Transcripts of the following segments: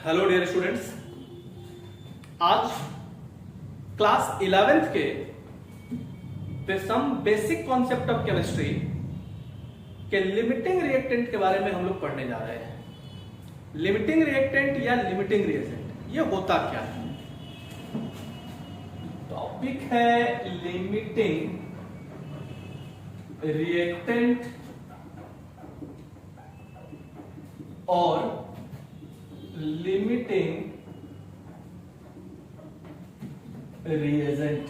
Hello dear students, आज class 11th के some basic concept of chemistry के limiting reactant के बारे में हम लोग पढ़ने जा रहे हैं। लिमिटिंग रिएक्टेंट या लिमिटिंग रिएजेंट ये होता क्या है? टॉपिक है लिमिटिंग रिएक्टेंट और लिमिटिंग रिएजेंट।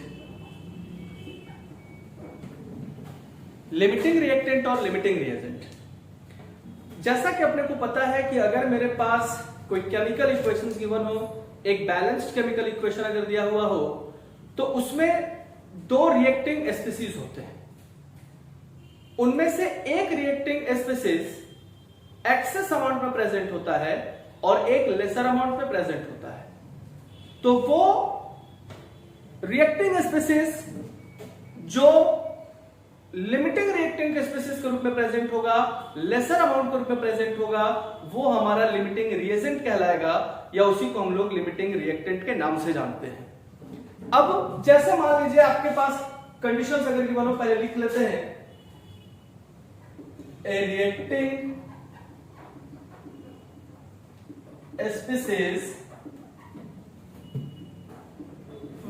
लिमिटिंग रिएक्टेंट और लिमिटिंग रिएजेंट, जैसा कि अपने को पता है कि अगर मेरे पास कोई केमिकल इक्वेशन गिवन हो, एक बैलेंस्ड केमिकल इक्वेशन अगर दिया हुआ हो, तो उसमें दो रिएक्टिंग स्पीसीज होते हैं। उनमें से एक रिएक्टिंग स्पीसीज एक्सेस अमाउंट में प्रेजेंट होता है और एक लेसर अमाउंट में प्रेजेंट होता है। तो वो रिएक्टिंग स्पीसीज जो लिमिटिंग रिएक्टेंट स्पीसीज के रूप में प्रेजेंट होगा, लेसर अमाउंट के रूप में प्रेजेंट होगा, वो हमारा लिमिटिंग रिएजेंट कहलाएगा, या उसी को हम लोग लिमिटिंग रिएक्टेंट के नाम से जानते हैं। अब जैसे मान लीजिए आपके पास कंडीशंस अगर गिवन हो, पहले लिख लेते हैं। ए reacting species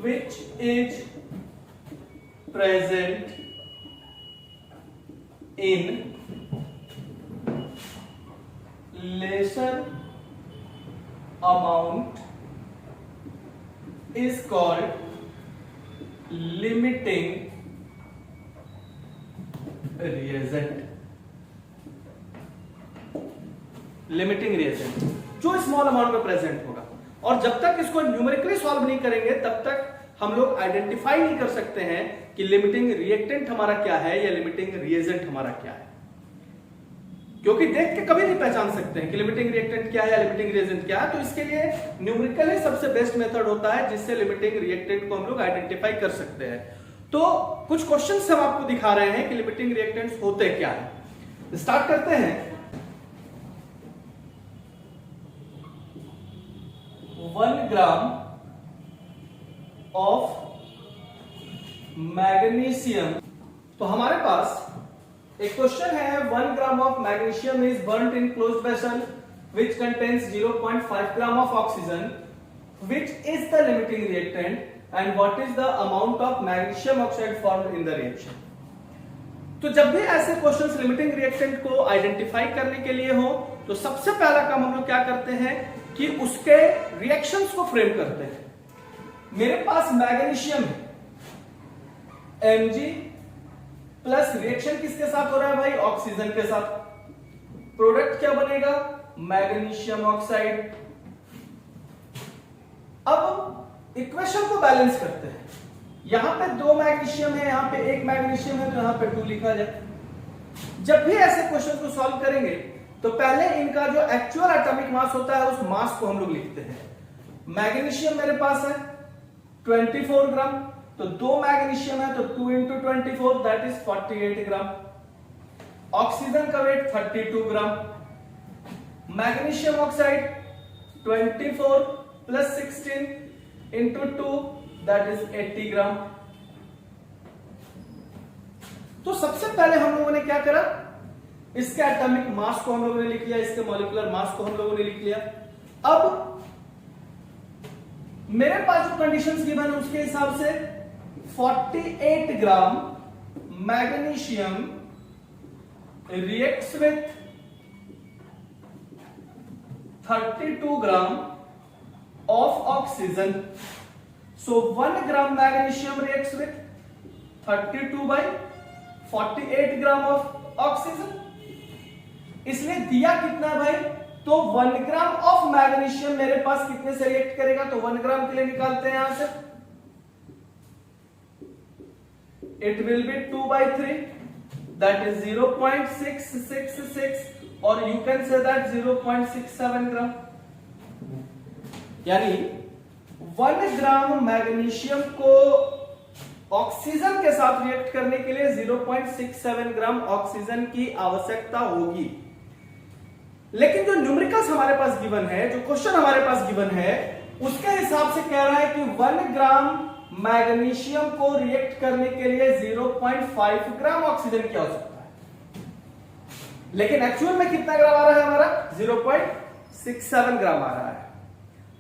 which is present in lesser amount is called limiting reagent। Limiting reagent जो स्मॉल अमाउंट में प्रेजेंट होगा, और जब तक इसको न्यूमेरिकली सॉल्व नहीं करेंगे तब तक हम लोग आइडेंटिफाई नहीं कर सकते हैं कि लिमिटिंग रिएक्टेंट हमारा क्या है या लिमिटिंग रिएजेंट हमारा क्या है, क्योंकि देख के कभी नहीं पहचान सकते हैं कि लिमिटिंग रिएक्टेंट क्या है या लिमिटिंग रिएजेंट क्या है। तो इसके लिए न्यूमेरिकली सबसे बेस्ट मेथड होता है जिससे लिमिटिंग रिएक्टेंट को हम लोग आइडेंटिफाई कर सकते हैं। तो कुछ क्वेश्चंस हम आपको दिखा रहे हैं कि लिमिटिंग रिएक्टेंट्स होते क्या है। स्टार्ट करते हैं। 1 ग्राम ऑफ मैग्नीशियम, तो हमारे पास एक क्वेश्चन है। 1 gram of magnesium is burned in closed vessel which contains 0.5 gram of oxygen, which is the limiting reactant and what is the amount of magnesium oxide formed in the reaction. तो जब भी ऐसे questions limiting reactant को identify करने के लिए हो, तो सबसे पहला काम हम लोग क्या करते हैं कि उसके रिएक्शंस को फ्रेम करते हैं। मेरे पास मैग्नीशियम है, Mg प्लस रिएक्शन किसके साथ हो रहा है भाई? ऑक्सीजन के साथ। प्रोडक्ट क्या बनेगा? Magnesium oxide. अब इक्वेशन को बैलेंस करते हैं। यहां पे 2 मैग्नीशियम है, यहां पे 1 मैग्नीशियम है, तो यहां पे 2 लिखा जाए। जब भी ऐसे क्वेश्चन को सॉल्व करेंगे तो पहले इनका जो एक्चुअल एटॉमिक मास होता है उस मास को हम लोग लिखते हैं। मैग्नीशियम मेरे पास है 24 ग्राम, तो 2 मैग्नीशियम है तो 2 into 24 that is 48 gram. Oxygen का weight 32 gram. Magnesium oxide 24 plus 16 into 2 that is 80 gram. तो सबसे पहले हम लोगों ने क्या करा? इसके एटॉमिक मास को हम लोगों ने लिख लिया, इसके मॉलिक्यूलर मास को हम लोगों ने लिख लिया। अब मेरे पास जो कंडीशंस गिवन है उसके हिसाब से 48 gram magnesium reacts with 32 gram of oxygen. So 1 gram magnesium reacts with 32 by 48 gram of oxygen. इसलिए दिया कितना भाई? तो 1 ग्राम ऑफ मैग्नीशियम मेरे पास कितने से रिएक्ट करेगा? तो 1 ग्राम के लिए निकालते हैं यहां से। It will be 2/3 that is 0.666 और यू कैन से दैट 0.67 ग्राम। यानी 1 ग्राम मैग्नीशियम को ऑक्सीजन के साथ रिएक्ट करने के लिए 0.67 ग्राम ऑक्सीजन की आवश्यकता होगी। लेकिन जो न्यूमेरिकल्स हमारे पास गिवन है, जो क्वेश्चन हमारे पास गिवन है, उसके हिसाब से कह रहा है कि 1 ग्राम मैग्नीशियम को रिएक्ट करने के लिए 0.5 ग्राम ऑक्सीजन की आवश्यकता है। लेकिन एक्चुअल में कितना ग्राम आ रहा है हमारा? 0.67 ग्राम आ रहा है।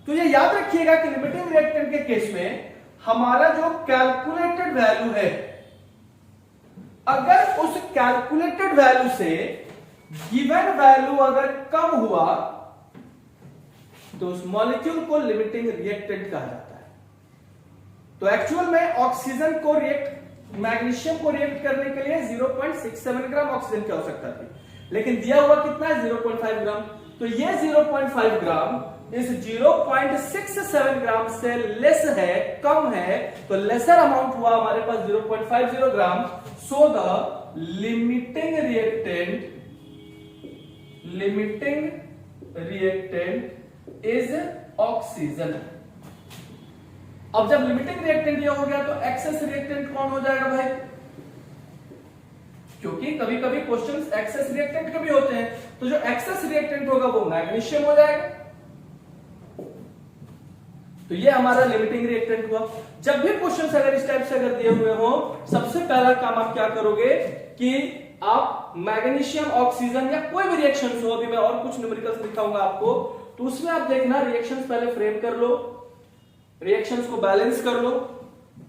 तो ये याद रखिएगा कि लिमिटिंग रिएक्टेंट के केस में हमारा जो कैलकुलेटेड वैल्यू है, अगर उस कैलकुलेटेड वैल्यू से गिवन वैल्यू अगर कम हुआ तो उस मॉलिक्यूल को लिमिटिंग रिएक्टेंट कहा जाता है। तो एक्चुअल में ऑक्सीजन को मैग्नीशियम को रिएक्ट करने के लिए 0.67 ग्राम ऑक्सीजन की आवश्यकता थी, लेकिन दिया हुआ कितना है? 0.5 ग्राम। तो ये 0.5 ग्राम इस 0.67 ग्राम से लेस है, कम है, तो लेसर अमाउंट हुआ हमारे पास 0.50 gram. So the limiting reactant is oxygen. अब जब लिमिटिंग रिएक्टेंट ये हो गया तो एक्सेस रिएक्टेंट कौन हो जाएगा भाई? क्योंकि कभी कभी क्वेश्चंस एक्सेस रिएक्टेंट के भी होते हैं, तो जो एक्सेस रिएक्टेंट होगा वो मैग्नीशियम हो जाएगा। तो ये हमारा लिमिटिंग रिएक्टेंट हुआ। जब भी क्वेश्चंस अगर इस टाइप से अगर दिए हुए हो, सबसे पहला काम आप क्या करोगे कि आप मैग्नीशियम ऑक्सीजन या कोई भी रिएक्शन हो, अभी मैं और कुछ न्यूमेरिकल्स दिखाऊंगा आपको, तो उसमें आप देखना रिएक्शंस पहले फ्रेम कर लो, रिएक्शंस को बैलेंस कर लो,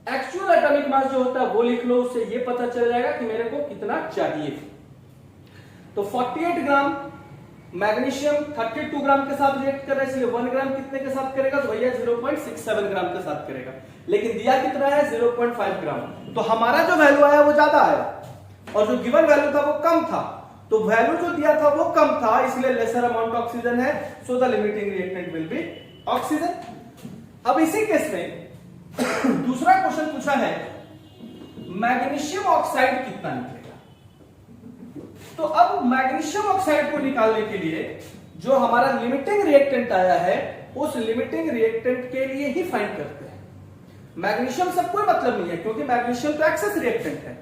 एक्चुअल एटॉमिक मास जो होता है वो लिख लो, उससे ये पता चल जाएगा कि मेरे को कितना चाहिए। तो 48 ग्राम मैग्नीशियम 32 ग्राम के साथ रिएक्ट कर रहा है, इसलिए 1 ग्राम कितने के साथ करेगा? तो भैया 0.67 ग्राम के साथ करेगा, लेकिन दिया कितना है? 0.5 ग्राम। तो हमारा जो वैल्यू आया वो ज्यादा आया और जो गिवन वैल्यू था वो कम था। तो वैल्यू जो दिया था वो कम था, इसलिए लेसर अमाउंट ऑक्सीजन है। सो the limiting reactant will be oxygen. अब इसी केस में दूसरा क्वेश्चन पूछा है मैग्नीशियम ऑक्साइड कितना निकलेगा। तो अब मैग्नीशियम ऑक्साइड को निकालने के लिए जो हमारा लिमिटिंग रिएक्टेंट आया है, उस लिमिटिंग रिएक्टेंट के लिए ही फाइंड करते हैं। मैग्नीशियम से कोई मतलब नहीं है, क्योंकि मैग्नीशियम तो एक्सेस रिएक्टेंट है।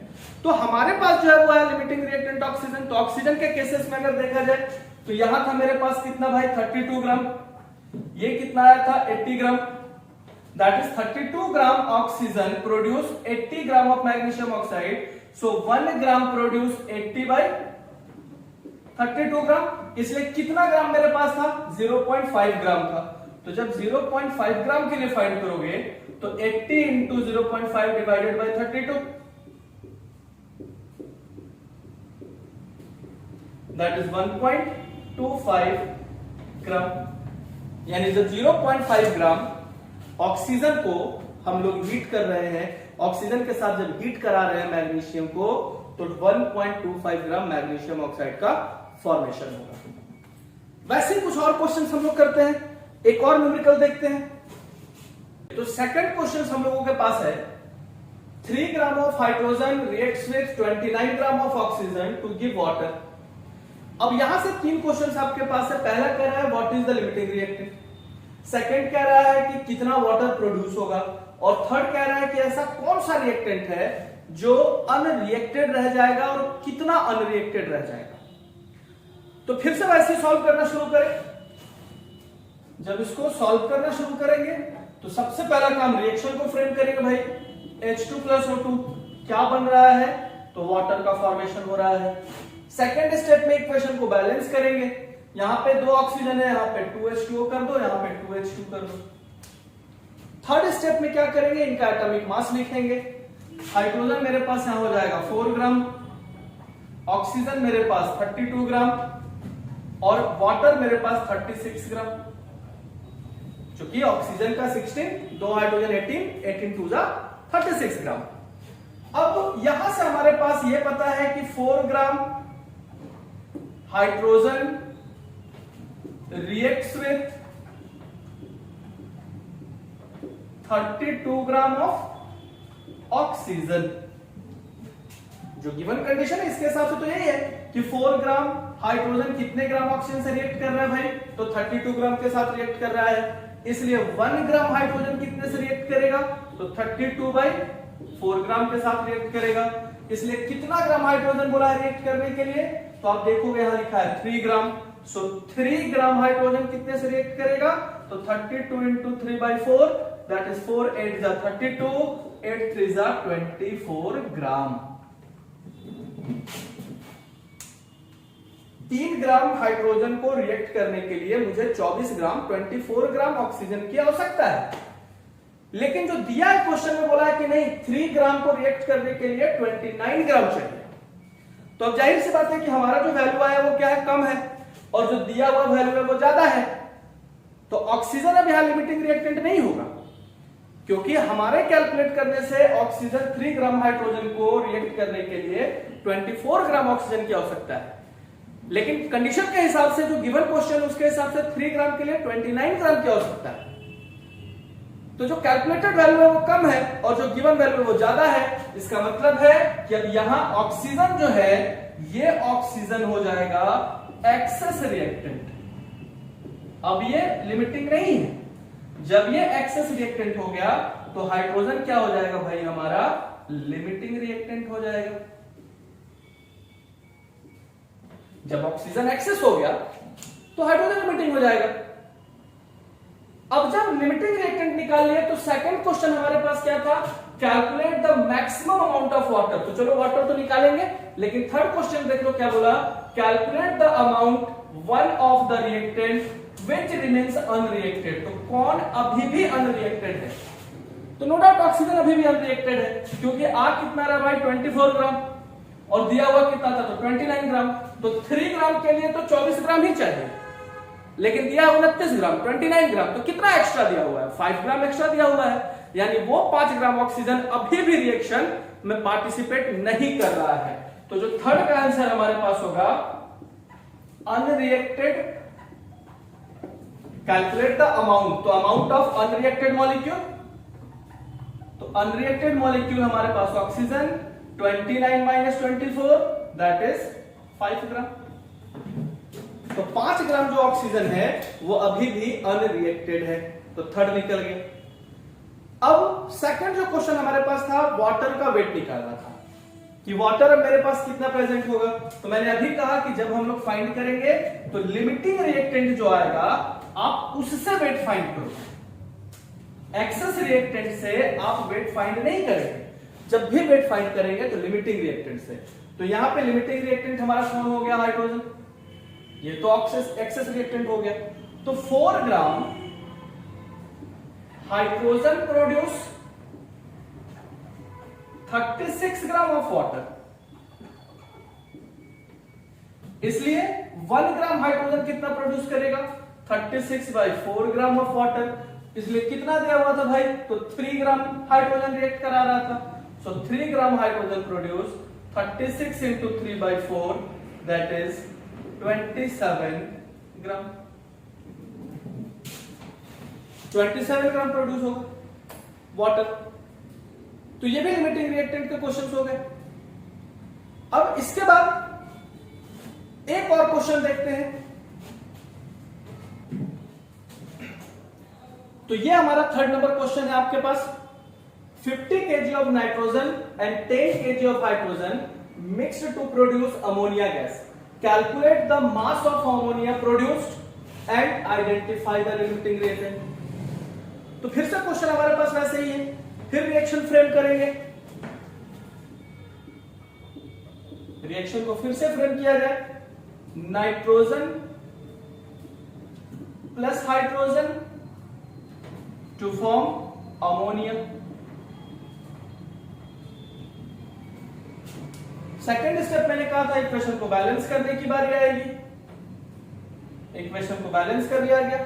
तो हमारे पास जो है वो है लिमिटिंग रिएक्टेंट ऑक्सीजन। तो ऑक्सीजन के केसेस में अगर देखा जाए तो यहां था मेरे पास कितना भाई? 32 ग्राम। ये कितना आया था? 80 ग्राम। That is 32 gram oxygen produce 80 gram of magnesium oxide. So 1 gram produce 80 by 32 gram. इसलिए कितना ग्राम मेरे पास था? 0.5 ग्राम था। तो जब 0.5 ग्राम के लिए फाइंड करोगे तो 80 into 0.5 divided by 32, that is 1.25 ग्राम। यानी जब 0.5 ग्राम ऑक्सीजन को हम लोग हीट कर रहे हैं, ऑक्सीजन के साथ जब हीट करा रहे हैं मैग्नीशियम को, तो 1.25 ग्राम मैग्नीशियम ऑक्साइड का फॉर्मेशन होगा। वैसे कुछ और क्वेश्चंस हम लोग करते हैं, एक और न्यूमेरिकल देखते हैं। तो सेकंड क्वेश्चन हम लोगों के पास है 3 gram of hydrogen reacts with 29 gram of oxygen to give water. अब यहां से 3 क्वेश्चंस आपके पास है। पहला कह रहा है what is the limiting reactant, second कह रहा है कि कितना वाटर प्रोड्यूस होगा, और थर्ड कह रहा है कि ऐसा कौन सा रिएक्टेंट है जो अनरिएक्टेड रह जाएगा और कितना अनरिएक्टेड रह जाएगा। तो फिर से वैसे सॉल्व करना शुरू करें। जब इसको सॉल्व करना शुरू करेंगे तो सबसे पहला काम रिएक्शन को फ्रेम करेंगे भाई। H2 प्लस O2 क्या बन रहा है? तो वाटर का फॉर्मेशन हो रहा है। सेकेंड स्टेप में इक्वेशन को बैलेंस करेंगे। यहां पे 2 ऑक्सीजन है, यहां पे 2H2O कर दो, यहां पे 2H2 कर दो। थर्ड स्टेप में क्या करेंगे? इनका एटॉमिक मास लिखेंगे। हाइड्रोजन मेरे पास यहां हो जाएगा 4 ग्राम, ऑक्सीजन मेरे पास 32 ग्राम और वाटर मेरे पास 36 ग्राम। चूंकि ऑक्सीजन का 16, 2 हाइड्रोजन 18 टू 36 ग्राम। अब यहां से हमारे पास यह पता है कि 4 gram hydrogen reacts with 32 gram of oxygen. जो गिवन कंडीशन है इसके हिसाब से तो यही है कि 4 ग्राम हाइड्रोजन कितने ग्राम ऑक्सीजन से रिएक्ट कर रहा है भाई? तो 32 ग्राम के साथ रिएक्ट कर रहा है, इसलिए 1 ग्राम हाइड्रोजन कितने से रिएक्ट करेगा? तो 32 बाई 4 ग्राम के साथ रिएक्ट करेगा। इसलिए कितना ग्राम हाइड्रोजन बोला है रिएक्ट करने के लिए? तो आप देखोगे यहां लिखा है 3 ग्राम। सो 3 ग्राम हाइड्रोजन कितने से रिएक्ट करेगा? तो 32 इंटू 3/4 दैट इज 4 8 जा 32 8 3 जा 24 ग्राम। 3 ग्राम हाइड्रोजन को रिएक्ट करने के लिए मुझे 24 ग्राम 24 ग्राम ऑक्सीजन की आवश्यकता है। लेकिन जो दिया है क्वेश्चन में बोला है कि नहीं 3 ग्राम को रिएक्ट करने के लिए 29 ग्राम चाहिए। तो अब जाहिर सी बात है कि हमारा जो वैल्यू आया वो क्या है? कम है, और जो दिया हुआ वैल्यू है वो ज्यादा है। तो ऑक्सीजन अब यहां लिमिटिंग रिएक्टेंट नहीं होगा, क्योंकि हमारे कैलकुलेट करने से ऑक्सीजन 3 ग्राम हाइड्रोजन को रिएक्ट करने के लिए 24 ग्राम ऑक्सीजन की आवश्यकता है। लेकिन कंडीशन के हिसाब से जो गिवन क्वेश्चन उसके हिसाब से 3 ग्राम के लिए 29 ग्राम की आवश्यकता है। तो जो कैलकुलेटेड वैल्यू है वो कम है और जो गिवन वैल्यू है वो ज्यादा है। इसका मतलब है कि अब यहां ऑक्सीजन जो है ये ऑक्सीजन हो जाएगा एक्सेस रिएक्टेंट। अब ये लिमिटिंग नहीं है। जब ये एक्सेस रिएक्टेंट हो गया तो हाइड्रोजन क्या हो जाएगा भाई? हमारा लिमिटिंग रिएक्टेंट हो जाएगा। जब ऑक्सीजन एक्सेस हो गया तो हाइड्रोजन लिमिटिंग हो जाएगा। अब जब लिमिटिंग रिएक्टेंट निकाल लिए तो सेकंड क्वेश्चन हमारे पास क्या था? Calculate the maximum amount of water. तो चलो वाटर तो निकालेंगे, लेकिन थर्ड क्वेश्चन देख लो क्या बोला? Calculate the amount one of the reactant which remains unreacted. तो कौन अभी भी अनरिएक्टेड है? तो नो डाउट ऑक्सीजन अभी भी अनरिएक्टेड है, क्योंकि आ कितना रहा भाई? 24 ग्राम, और दिया हुआ कितना था? तो 29 ग्राम। तो 3 ग्राम के लिए तो 24 ग्राम ही चाहिए, लेकिन दिया 29 ग्राम 29 ग्राम, तो कितना एक्स्ट्रा दिया हुआ है? 5 ग्राम एक्स्ट्रा दिया हुआ है, यानी वो 5 ग्राम ऑक्सीजन अभी भी रिएक्शन में पार्टिसिपेट नहीं कर रहा है। तो जो थर्ड का आंसर हमारे पास होगा अनरिएक्टेड। कैलकुलेट द अमाउंट, तो अमाउंट ऑफ अनरिएक्टेड मॉलिक्यूल, तो अनरिएक्टेड मॉलिक्यूल हमारे पास ऑक्सीजन 29 माइनस 24 दैट इज 5 ग्राम। तो 5 ग्राम जो ऑक्सीजन है वो अभी भी अनरिएक्टेड है। तो थर्ड निकल गया। अब सेकंड जो क्वेश्चन हमारे पास था वाटर का वेट निकालना था कि वाटर अब मेरे पास कितना प्रेजेंट होगा। तो मैंने अभी कहा कि जब हम लोग फाइंड करेंगे तो लिमिटिंग रिएक्टेंट जो आएगा आप उससे वेट फाइंड करोगे। एक्सेस रिएक्टेंट से आप वेट फाइंड नहीं करेंगे। जब भी वेट फाइंड करेंगे तो लिमिटिंग रिएक्टेंट से। तो यहां पे लिमिटिंग रिएक्टेंट हमारा कौन हो गया? हाइड्रोजन। ये तो एक्सेस रिएक्टेंट हो गया। तो 4 gram hydrogen produce 36 gram of water, इसलिए 1 ग्राम हाइड्रोजन कितना प्रोड्यूस करेगा? 36/4 ग्राम ऑफ वाटर। इसलिए कितना दिया हुआ था भाई? तो 3 ग्राम हाइड्रोजन रिएक्ट करा रहा था। सो 3 gram hydrogen produce 36 into 3/4 that is 27 gram. 27 gram produce होगा वाटर। तो ये भी लिमिटिंग रिएक्टेंट के क्वेश्चंस हो गए। अब इसके बाद एक और क्वेश्चन देखते हैं। तो ये हमारा थर्ड नंबर क्वेश्चन है आपके पास। 50 kg of nitrogen and 10 kg of hydrogen mixed to produce ammonia gas. Calculate the mass of ammonia produced and identify the limiting reactant. तो फिर से क्वेश्चन हमारे पास वैसे ही है, फिर रिएक्शन फ्रेम करेंगे। रिएक्शन को फिर से फ्रेम किया जाए। Nitrogen plus hydrogen to form ammonia. Second step मैंने कहा था इक्वेशन को बैलेंस करने की बारी आएगी। इक्वेशन को बैलेंस कर लिया गया।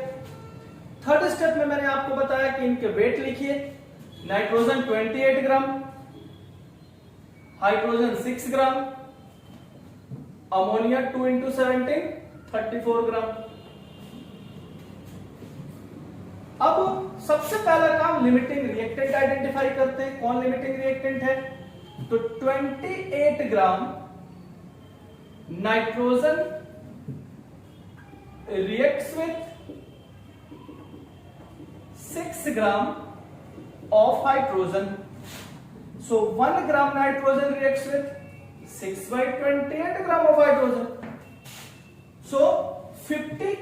थर्ड स्टेप में मैंने आपको बताया कि इनके वेट लिखिए। नाइट्रोजन 28 ग्राम, हाइड्रोजन 6 ग्राम, अमोनिया 2 इंटू 17 34 ग्राम। अब सबसे पहला काम लिमिटिंग रिएक्टेंट आइडेंटिफाई करते हैं। कौन लिमिटिंग रिएक्टेंट है? तो 28 gram nitrogen reacts with 6 gram of hydrogen. So 1 gram nitrogen reacts with 6/28 gram of hydrogen. So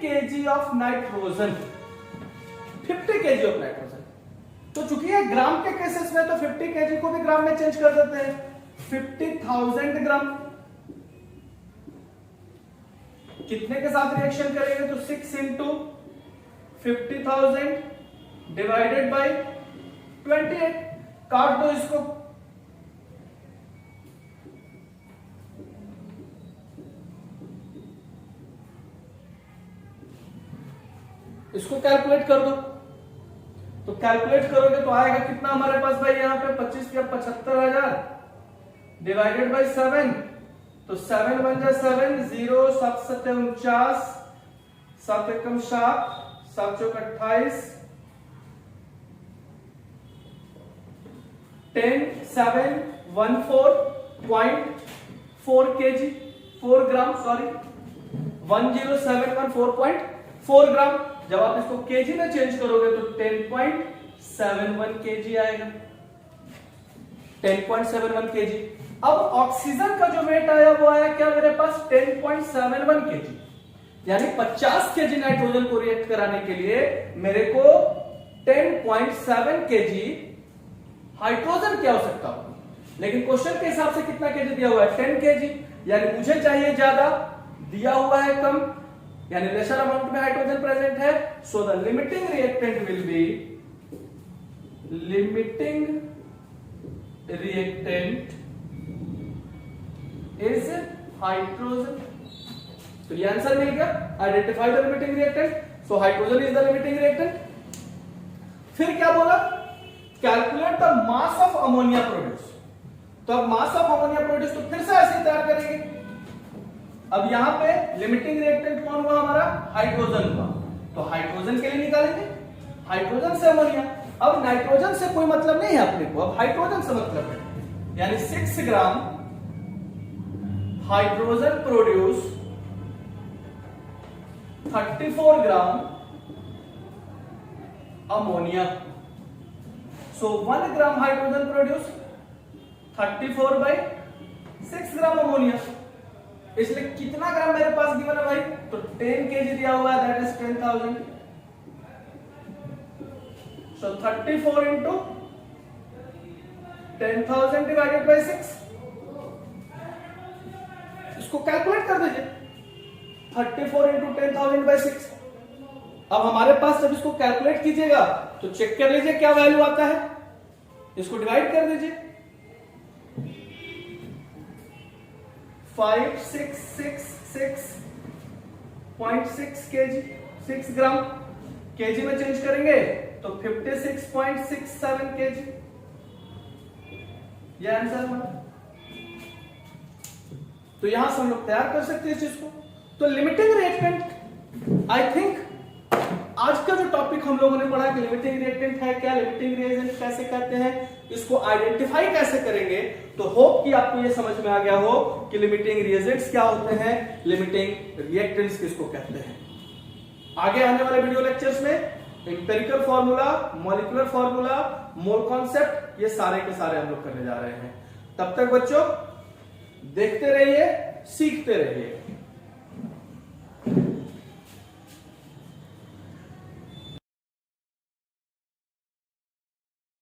kg of nitrogen, 50 kg of nitrogen. तो चूंकि ये ग्राम के केसेस में तो 50 kg को भी ग्राम में चेंज कर देते हैं, 50,000 ग्राम। कितने के साथ रिएक्शन करेंगे? तो 6 इंटू 50,000 डिवाइडेड बाई 28। काट दो इसको, इसको कैलकुलेट कर दो। तो कैलकुलेट करोगे तो आएगा कितना हमारे पास भाई यहां पे 25 या 75,000 डिवाइडेड बाई 7। तो 7 बन जाए 7, 0 7 7 49, 7 एकम 7, 7 चौक 28, 10 7 14.4 kg 4 ग्राम, सॉरी 10714.4 ग्राम। जब आप इसको केजी में चेंज करोगे तो 10.71 केजी आएगा, 10.71 केजी। अब ऑक्सीजन का जो वेट आया वो आया क्या मेरे पास? 10.71 केजी। यानी 50 केजी नाइट्रोजन को रिएक्ट कराने के लिए मेरे को 10.7 केजी हाइड्रोजन की आवश्यकता होगी। लेकिन क्वेश्चन के हिसाब से कितना केजी दिया हुआ है? 10 केजी। यानी मुझे चाहिए ज्यादा, दिया हुआ है कम, यानी लेसर अमाउंट में हाइड्रोजन प्रेजेंट है। सो the limiting reactant will be, limiting reactant is hydrogen. तो ये आंसर मिल गया, identify the limiting reactant. So hydrogen is the limiting reactant. फिर क्या बोला? Calculate the mass of ammonia produce. तो अब मास ऑफ अमोनिया प्रोड्यूस तो फिर से ऐसे ही तैयार करेंगे। अब यहां पे लिमिटिंग रिएक्टेंट कौन हुआ हमारा? हाइड्रोजन हुआ। तो हाइड्रोजन के लिए निकालेंगे, हाइड्रोजन से अमोनिया। अब नाइट्रोजन से कोई मतलब नहीं है अपने को, अब हाइड्रोजन से मतलब है। यानी 6 gram hydrogen produce 34 gram ammonia. So 1 gram hydrogen produce 34 by 6 gram ammonia. इसलिए कितना ग्राम मेरे पास गिवन है भाई? तो 10 केजी दिया हुआ है, that is 10,000। So 34 into 10,000 divided by 6। इसको कैलकुलेट कर दीजिए, 34 इंटू 10,000 बाई 6। अब हमारे पास जब इसको कैलकुलेट कीजिएगा तो चेक कर लीजिए क्या वैल्यू आता है, इसको डिवाइड कर दीजिए। 5666.6 केजी, 6 ग्राम केजी में चेंज करेंगे तो 56.67 केजी। ये आंसर हमारा। तो यहां से हम लोग तैयार कर सकते हैं इस चीज को। तो लिमिटिंग रिएक्टेंट, आई थिंक आज का जो टॉपिक हम लोगों ने पढ़ा कि लिमिटिंग रिएक्टेंट है क्या, लिमिटिंग रिएजेंट कैसे कहते हैं, इसको आइडेंटिफाई कैसे करेंगे, तो होप कि आपको ये समझ में आ गया हो कि लिमिटिंग रिएजेंट्स क्या होते हैं, लिमिटिंग रिएक्टेंट्स किसको कहते हैं। आगे आने वाले वीडियो लेक्चर्स में empirical formula, molecular formula, mole concept, ये सारे के सारे हम लोग करने जा रहे हैं। तब तक बच्चों देखते रहिए, सीखते रहिए।